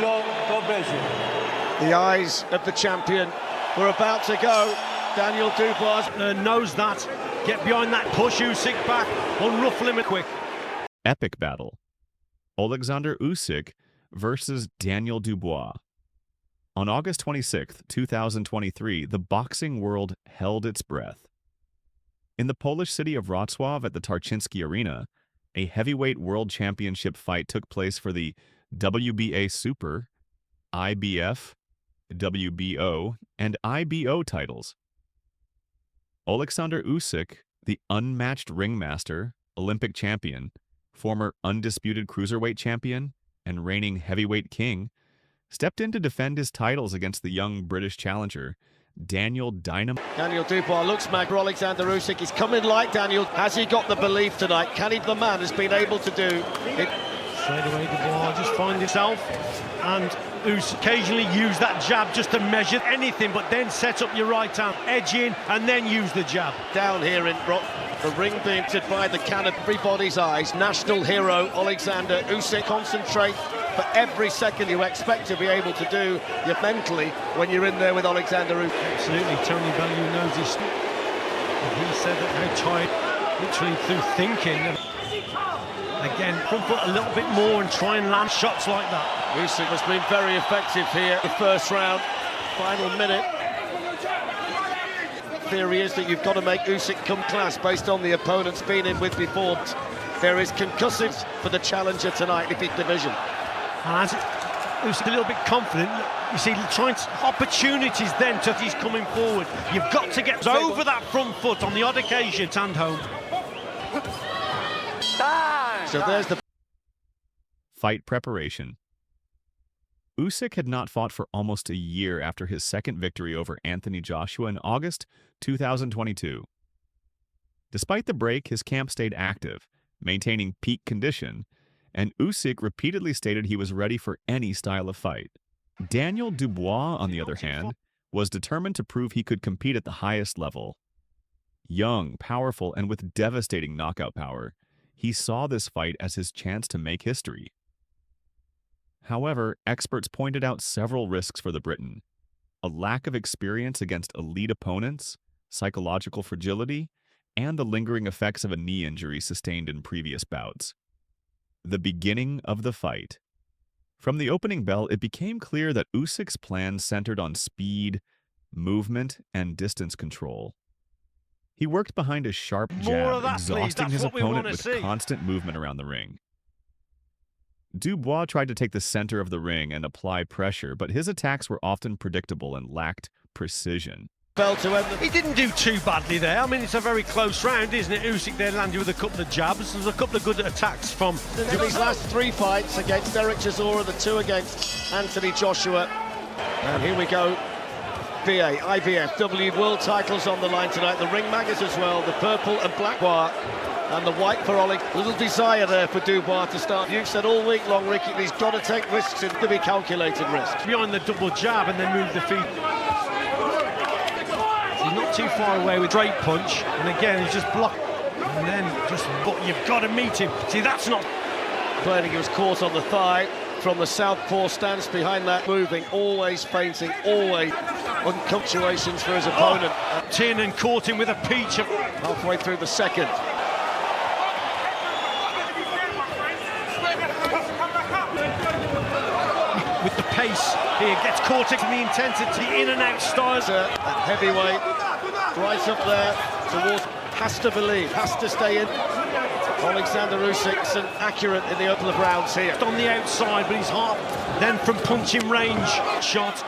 The eyes of the champion were about to go. Daniel Dubois knows that. Get behind that, push Usyk back, unruffle him quick. Epic battle. Oleksandr Usyk versus Daniel Dubois. On August 26, 2023, the boxing world held its breath. In the Polish city of Wrocław at the Tarczyński Arena, a heavyweight world championship fight took place for the WBA Super, IBF, WBO, and IBO titles. Oleksandr Usyk, the unmatched ringmaster, Olympic champion, former undisputed cruiserweight champion, and reigning heavyweight king, stepped in to defend his titles against the young British challenger, Daniel Dubois looks mad for Oleksandr Usyk. He's coming like Daniel. Has he got the belief tonight? Can he, the man has been able to do it? Straight away, Dubois just find himself, and Usyk occasionally use that jab just to measure anything, but then set up your right hand, edge in, and then use the jab. Down here in Brock, the ring being lit by the can of everybody's eyes. National hero Oleksandr Usyk. Concentrate for every second you expect to be able to do mentally when you're in there with Oleksandr Usyk. Absolutely, Tony Bellew knows this. And he said that how tired, literally through thinking. Again, front foot a little bit more and try and land shots like that. Usyk has been very effective here. The first round, final minute. Theory is that you've got to make Usyk come class based on the opponents been in with before. There is concussives for the challenger tonight in the division. And as Usyk a little bit confident, you see, trying opportunities then to he's coming forward. You've got to get over that front foot on the odd occasion. Hand home. So there's the fight preparation. Usyk had not fought for almost a year after his second victory over Anthony Joshua in August 2022. Despite the break, his camp stayed active, maintaining peak condition, and Usyk repeatedly stated he was ready for any style of fight. Daniel Dubois, on the other hand, was determined to prove he could compete at the highest level. Young, powerful, and with devastating knockout power, he saw this fight as his chance to make history. However, experts pointed out several risks for the Briton: a lack of experience against elite opponents, psychological fragility, and the lingering effects of a knee injury sustained in previous bouts. The beginning of the fight. From the opening bell, it became clear that Usyk's plan centered on speed, movement, and distance control. He worked behind a sharp jab, exhausting his opponent with constant movement around the ring. Dubois tried to take the center of the ring and apply pressure, but his attacks were often predictable and lacked precision. He didn't do too badly there. I mean, it's a very close round, isn't it? Usyk there landed with a couple of jabs. There's a couple of good attacks from his last three fights against Derek Chisora, the two against Anthony Joshua. And here we go. BA, IBF, W world titles on the line tonight. The ring maggers as well, the purple and black bar, and the white for Oleg. Little desire there for Dubois to start. You've said all week long, Ricky, he's got to take risks and to be calculated risks. Behind the double jab and then move the feet. He's not too far away with straight punch, and again he's just blocked. And then but you've got to meet him. See, that's not. Playing, he was caught on the thigh from the southpaw stance behind that, moving, always feinting, always punctuations for his opponent. Tin and caught him with a peach. Halfway through the second. With the pace here, gets caught in the intensity, in and out styles. Heavyweight, right up there towards, has to believe, has to stay in. Oleksandr Usyk's accurate in the couple of rounds here. On the outside, but he's half. Then from punching range, shot.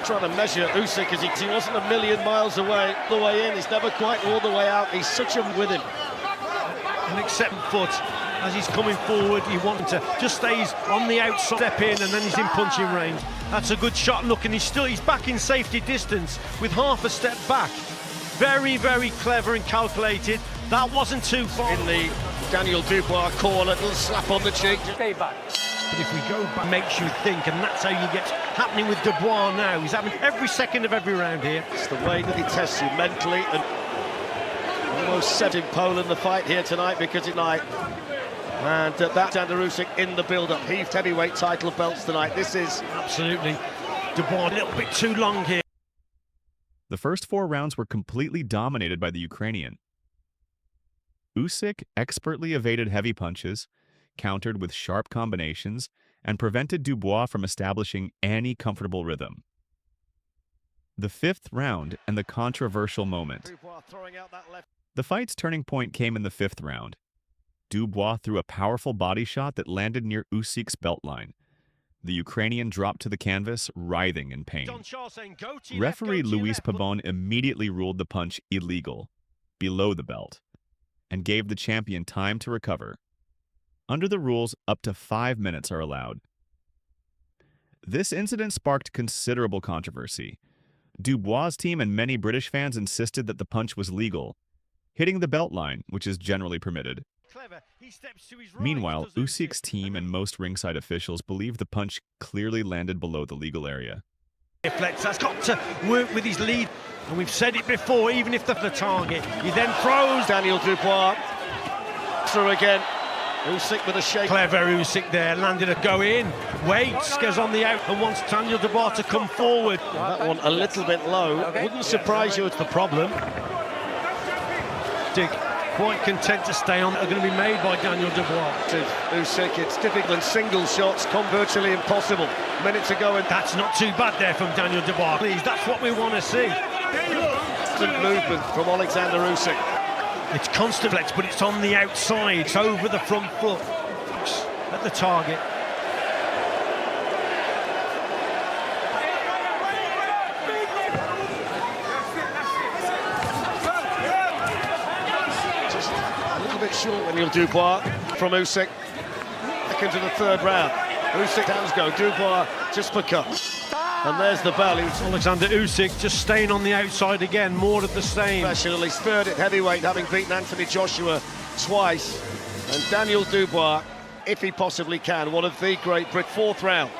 Trying to measure Usyk as he wasn't a million miles away. All the way in, he's never quite all the way out. He's such a with him. An accepted foot as he's coming forward. You want him to just stays on the outside, step in, and then he's in punching range. That's a good shot. Look, and he's back in safety distance with half a step back. Very, very clever and calculated. That wasn't too far. In the Daniel Dubois corner, a little slap on the cheek. Stay back. But if we go back, makes you think, and that's how you get happening with Dubois now. He's having every second of every round here. It's the way that he tests you mentally, and almost set in Poland the fight here tonight, because tonight And that's Oleksandr Usyk in the build-up. Heaved heavyweight title belts tonight. This is absolutely Dubois a little bit too long here. The first 4 rounds were completely dominated by the Ukrainian. Usyk expertly evaded heavy punches, countered with sharp combinations, and prevented Dubois from establishing any comfortable rhythm. The 5th round and the controversial moment. The fight's turning point came in the 5th round. Dubois threw a powerful body shot that landed near Usyk's belt line. The Ukrainian dropped to the canvas, writhing in pain. Referee Luis Pavon immediately ruled the punch illegal, below the belt, and gave the champion time to recover. Under the rules, up to 5 minutes are allowed. This incident sparked considerable controversy. Dubois' team and many British fans insisted that the punch was legal, hitting the belt line, which is generally permitted. Meanwhile, Usyk's team and most ringside officials believe the punch clearly landed below the legal area. That's got to work with his lead, and we've said it before, even if the target, he then throws. Daniel Dubois through again. Usyk with a shake. Clever Usyk there, landed a go in, waits, goes on the out, and wants Daniel Dubois to come forward. That one a little bit low. Wouldn't surprise you, it's the problem. Dick, quite content to stay on, are going to be made by Daniel Dubois. Usyk, it's difficult, and single shots come virtually impossible. Minutes ago, and that's not too bad there from Daniel Dubois. Please, that's what we want to see. Constant movement from Oleksandr Usyk. It's constant flex, but it's on the outside. It's over the front foot at the target. Just a little bit short, Daniel Dubois from Usyk. Back into the 3rd round. Usyk hands go. Dubois just for cut. And there's the bell. Oleksandr Usyk just staying on the outside again, more of the same. Professionally, 3rd at heavyweight, having beaten Anthony Joshua twice. And Daniel Dubois, if he possibly can, one of the great Brit. 4th round.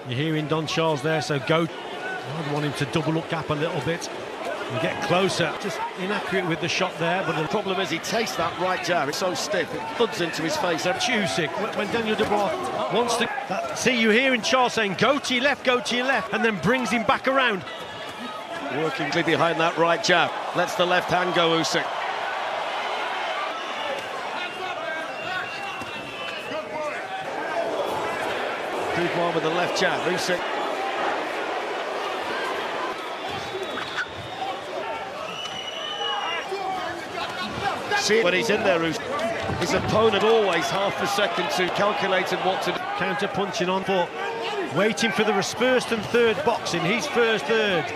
You're hearing Don Charles there, so go. I'd want him to double up gap a little bit and get closer. Just inaccurate with the shot there, but the problem is he takes that right jab. It's so stiff, it thuds into his face. Usyk, when Daniel Dubois wants to... see, you hearing Charles saying, go to your left, and then brings him back around. Working behind that right jab. Lets the left hand go, Usyk. Dubois with the left jab, Usyk. See when he's in there, his opponent always half a second to calculate what to do. Counter punching on foot, waiting for the first and 3rd box in his first 3rd.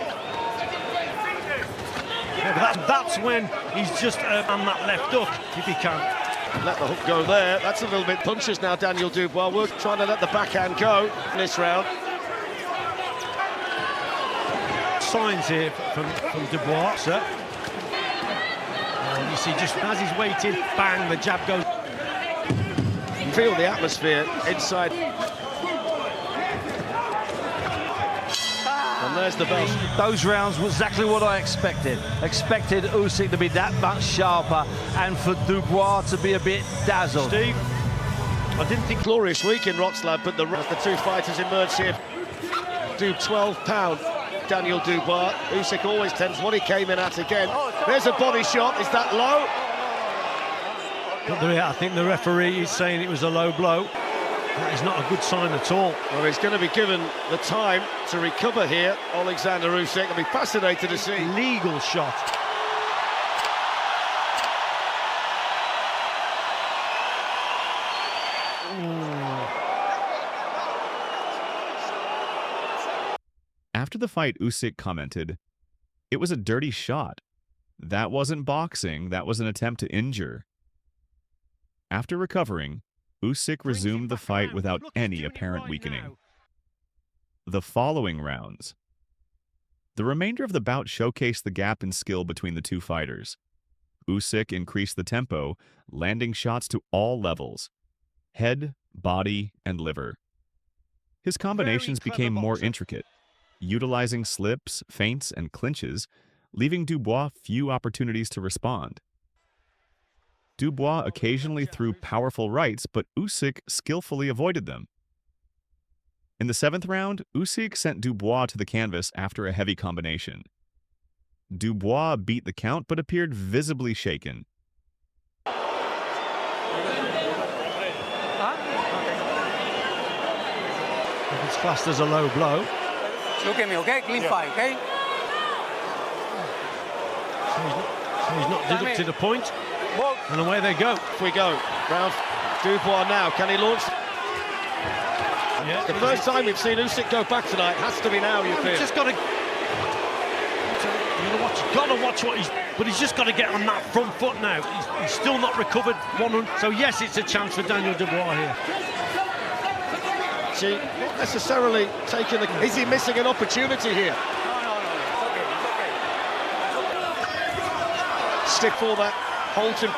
Yeah, but that's when he's just on that left hook, if he can. Let the hook go there. That's a little bit punches now, Daniel Dubois. We're trying to let the backhand go in this round. Signs here from Dubois, sir. You see, just as he's waiting, bang, the jab goes. You feel the atmosphere inside. And there's the bell. Those rounds were exactly what I expected. Expected Usyk to be that much sharper and for Dubois to be a bit dazzled. Steve, I didn't think glorious week in Wroclaw, but the 2 fighters emerged here. Do 12-pound. Daniel Dubois. Usyk always tends what he came in at again. There's a body shot. Is that low? I think the referee is saying it was a low blow. That is not a good sign at all. Well, he's going to be given the time to recover here. Oleksandr Usyk. I'll be fascinated to see. Legal shot. After the fight, Usyk commented, "It was a dirty shot. That wasn't boxing, that was an attempt to injure." After recovering, Usyk resumed the fight without any apparent weakening. The following rounds. The remainder of the bout showcased the gap in skill between the 2 fighters. Usyk increased the tempo, landing shots to all levels: head, body, and liver. His combinations became more intricate, utilizing slips, feints, and clinches, leaving Dubois few opportunities to respond. Dubois occasionally threw powerful rights, but Usyk skillfully avoided them. In the 7th round, Usyk sent Dubois to the canvas after a heavy combination. Dubois beat the count but appeared visibly shaken. If it's classed as a low blow. Look at me, okay? Clean fight, okay? So he's not deducted a point. And away they go. Off we go. Round Dubois now. Can he launch? Yeah. The first time we've seen Usyk go back tonight has to be now, you feel. He's just got to. Got to watch what he's just got to get on that front foot now. He's still not recovered 100. So yes, it's a chance for Daniel Dubois here. See, not necessarily taking the. Is he missing an opportunity here? No. It's okay. Stick for that. Holton.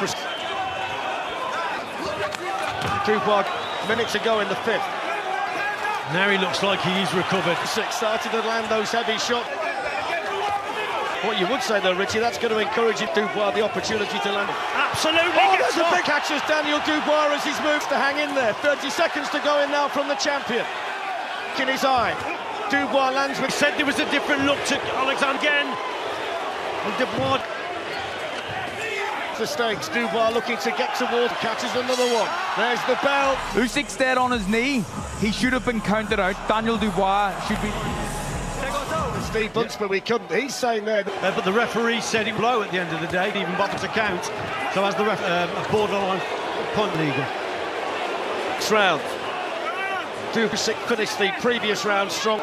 Dubois, minutes ago in the 5th. Now he looks like he's recovered. Usyk started to land those heavy shots. What you would say though, Richie, that's going to encourage Dubois the opportunity to land. Absolutely. Oh, there's a big catches Daniel Dubois as he's moved to hang in there. 30 seconds to go in now from the champion. In his eye, Dubois lands with. Said there was a different look to Oleksandr again. And Dubois. The stakes. Dubois looking to get towards. Catches another one. There's the bell. Usyk's dead on his knee. He should have been counted out. Daniel Dubois should be. Steve Bunce, but we couldn't. He's saying there. But the referee said it blow at the end of the day. He even bothered to count. So as the a borderline punt legal. Next round. Usyk finished the previous round strong.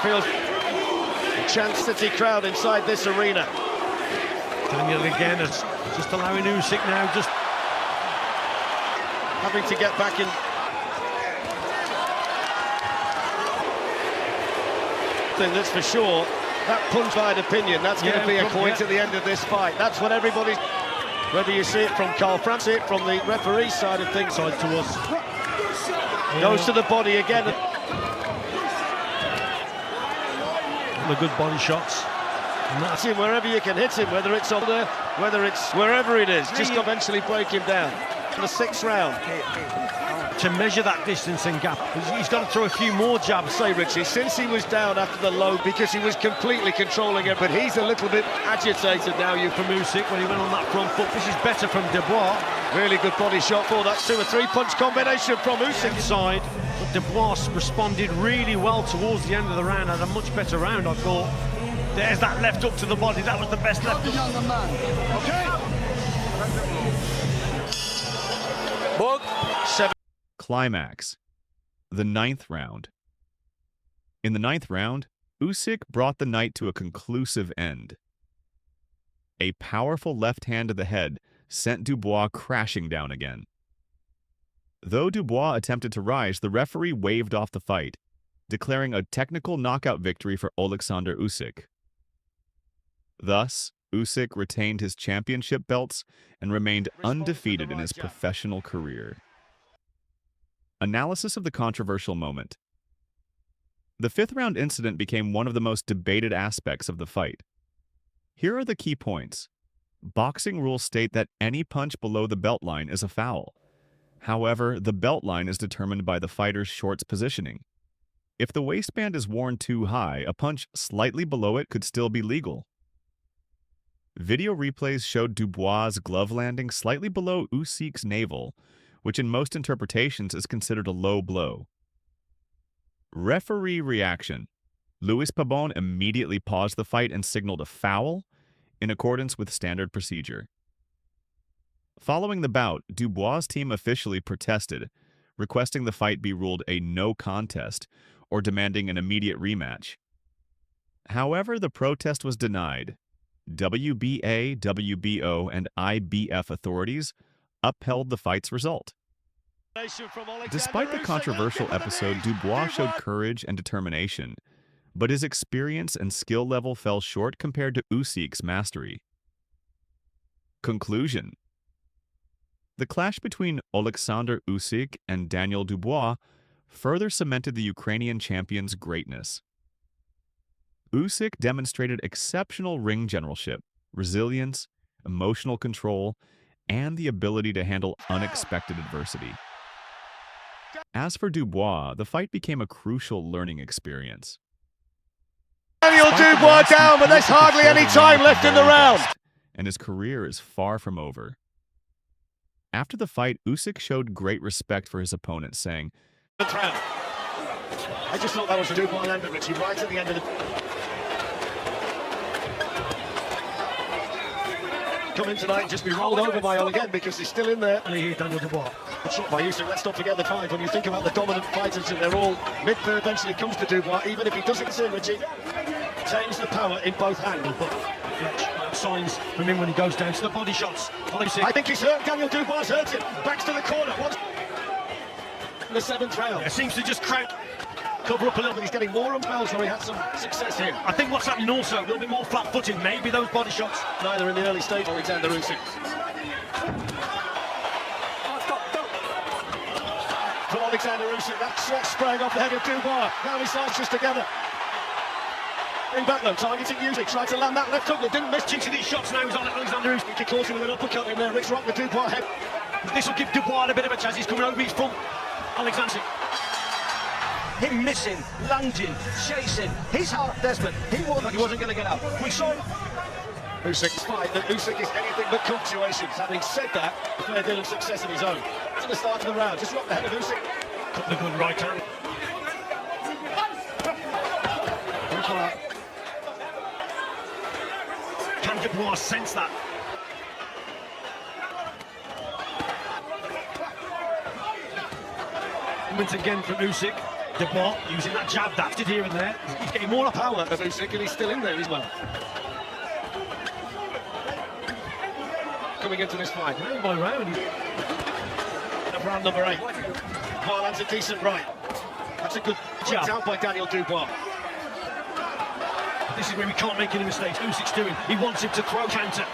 Feels a Chance City crowd inside this arena. Daniel again is just allowing Usyk now just having to get back in. That's for sure. That punch-wide opinion, that's going to be a point at the end of this fight. That's what everybody's. Whether you see it from Carl France, see it from the referee side of things. side to us. Goes to the body again. The good body shots. And that's him wherever you can hit him, whether it's on there, whether it's wherever it is. Just eventually break him down. In the 6th round. To measure that distance and gap, he's got to throw a few more jabs. Say, Richie, since he was down after the low, because he was completely controlling it, but he's a little bit agitated now. You From Usyk when he went on that front foot. This is better from Dubois. really good body shot for that 2 or 3 punch combination from Usyk. Inside, but Dubois responded really well towards the end of the round. Had a much better round, I thought. There's that left up to the body. That was the best left up. Book. 7. Climax. The 9th round. In the 9th round, Usyk brought the night to a conclusive end. A powerful left hand to the head sent Dubois crashing down again. Though Dubois attempted to rise, the referee waved off the fight, declaring a technical knockout victory for Oleksandr Usyk. Thus, Usyk retained his championship belts and remained undefeated in his professional career. Analysis of the controversial moment. The 5th round incident became one of the most debated aspects of the fight. Here are the key points. Boxing rules state that any punch below the belt line is a foul. However, the belt line is determined by the fighter's shorts positioning. If the waistband is worn too high, a punch slightly below it could still be legal. Video replays showed Dubois' glove landing slightly below Usyk's navel, which in most interpretations is considered a low blow. Referee reaction. Luis Pabon immediately paused the fight and signaled a foul in accordance with standard procedure. Following the bout, Dubois' team officially protested, requesting the fight be ruled a no contest or demanding an immediate rematch. However, the protest was denied. WBA, WBO, and IBF authorities upheld the fight's result. Despite the controversial episode, Dubois showed courage and determination, but his experience and skill level fell short compared to Usyk's mastery. Conclusion. The clash between Oleksandr Usyk and Daniel Dubois further cemented the Ukrainian champion's greatness. Usyk demonstrated exceptional ring generalship, resilience, emotional control, and the ability to handle unexpected adversity. As for Dubois, the fight became a crucial learning experience. Daniel Dubois down, but there's hardly any time left in the round. And his career is far from over. After the fight, Usyk showed great respect for his opponent, saying, I just thought that was a Dubois landed, Richie, right at the end of the... Come in tonight and just be rolled over by Ole again because he's still in there. Daniel Dubois. Shot by Usyk. Let's not forget the five. When you think about the dominant fighters, and they're all mid-third, eventually comes to Dubois, even if he doesn't see Richie. Retains the power in both hands. Signs from him when he goes down to the body shots. I think he's hurt. Daniel Dubois hurt him. Backs to the corner. In the 7th round. It seems to just crowd. Cover up a little bit. He's getting more impels where he had some success here. I think what's happening also, a little bit more flat-footed, maybe those body shots. Neither in the early stage. Oleksandr Usyk. From Oleksandr Usyk, that sweat spraying off the head of Dubois. Now his sides just together. In back though, targeting Usyk, tried to land that left hook that didn't miss. Into these shots now, he's on Oleksandr Usyk. He caught him with an uppercut in there. Ricks rock the Dubois head. This will give Dubois a bit of a chance. He's coming over his front. Oleksandr. Him missing, lunging, chasing. He's half desperate. He wasn't going to get up. We saw Usyk's fight that Usyk is anything but punctuations. Having said that, a fair deal of success of his own. To the start of the round, just rock the head of Usyk. Got the good right hand. Can Dubois sense that? Movement again from Usyk. Dubois using that jab, that's it here and there. He's getting more power of Usyk, and he's still in there as well. Coming into this fight, round by round. Round number 8. Well, that's a decent right. That's a good jab out by Daniel Dubois. This is where we can't make any mistakes. Usyk's doing. He wants him to throw counter.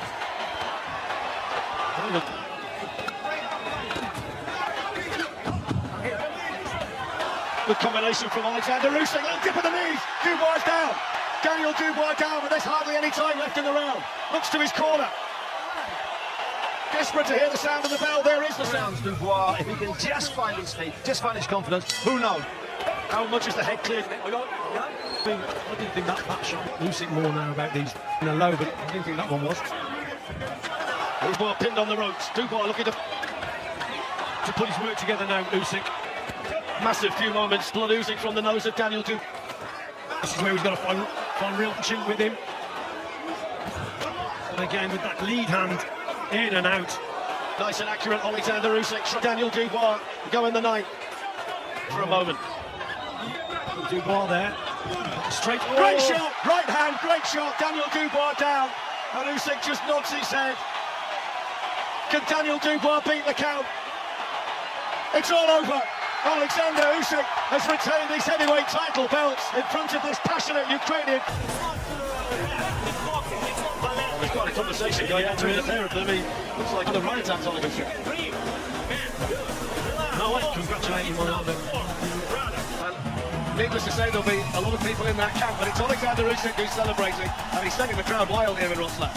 Good combination from Oleksandr Usyk. Little dip of the knees. Dubois down. Daniel Dubois down, but there's hardly any time left in the round. Looks to his corner. Desperate to hear the sound of the bell. There is the sound. Dubois, if he can just find his feet, just find his confidence, who knows? How much is the head cleared? I didn't think that shot. Usyk more now about these in a low, but I didn't think that one was. Dubois pinned on the ropes. Dubois looking to put his work together now, Usyk. Massive few moments, blood oozing from the nose of Daniel Dubois. This is where he's got to find real chin with him. And again with that lead hand, in and out. Nice and accurate Oleksandr Usyk. Daniel Dubois go in the night for a moment. Dubois there. Straight. Great shot, right hand, great shot. Daniel Dubois down. And Usyk just nods his head. Can Daniel Dubois beat the count? It's all over. Oleksandr Usyk has retained his heavyweight title belts in front of this passionate Ukrainian. There's quite a conversation going on between the pair of them. Looks like the right hand's on Usyk. No, I congratulate him on that. Needless to say, there'll be a lot of people in that camp, but it's Oleksandr Usyk who's celebrating, and he's setting the crowd wild here in Wrocław.